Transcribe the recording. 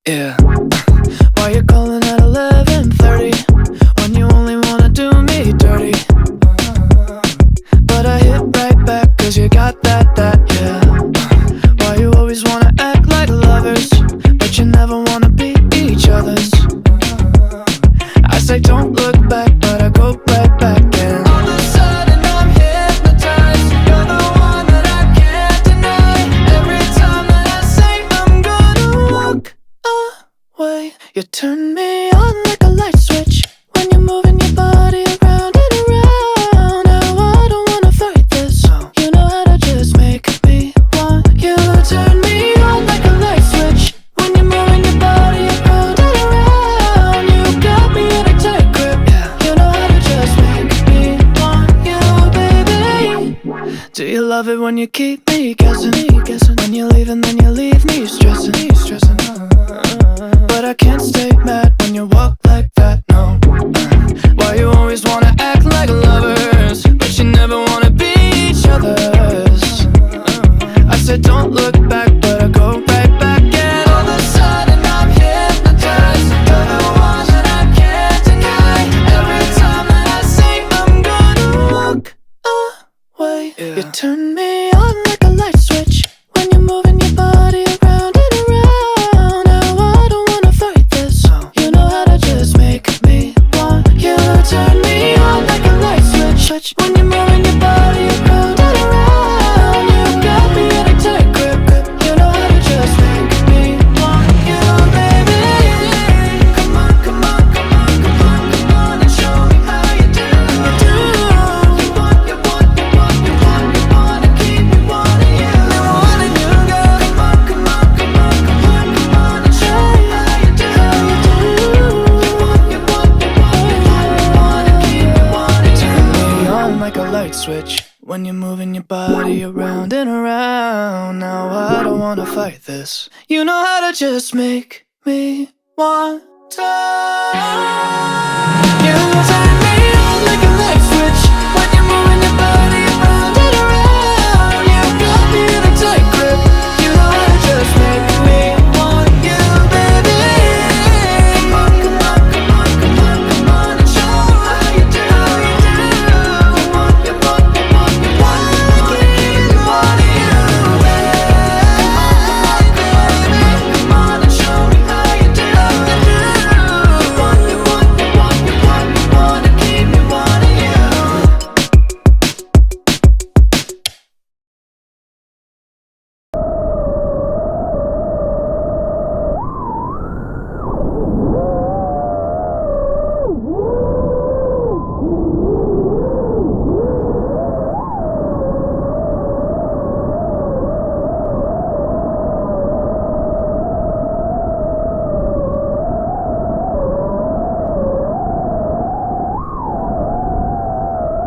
Yeah. Why you calling at 11:30 when you only wanna do me dirty? But I hit right back 'cause you got that, yeah. Why you always wanna act like lovers, but you never wanna be each other's? I say don't look back, but I go right back and all of a sudden I'm hypnotized. You're the one that I can't deny. Every time that I say I'm gonna walk away, you turn me on like a light switch when you're moving your body around and around. Now I don't wanna fight this, you know how to just make me want you. Turn me on like a light switch when you're moving your body around and around. You got me in a tight grip, you know how to just make me want you, baby. Do you love it when you keep me guessing? When you leave and then you leave me stressing. But I can't stay mad when you walk like that, no. Why you always wanna act like lovers, but you never wanna be each other's? I said don't look back, but I go right back and all of a sudden I'm hypnotized. You're the one that I can't deny. Every time that I say I'm gonna walk away, you turn me on like a light switch when you're moving your body around and around. Now I don't wanna fight this, you know how to just make me want you. Turn me on like a light switch when you're moving your body around and around. You got me in a tight grip, you know how to just make me want you, baby. Come on, come on, come on, come on, come on and show me how you do. You want, you want, you want, you want, you wanna keep me wanting you. Never wanted you, girl. Come on, come on, come on, come on, come on and show me how you do. You want, you want, you want, you want, you wanna keep me wanting you. Turn me on like a light switch when you're moving your body around and around. Now I don't wanna fight this, you know how to just make me want to.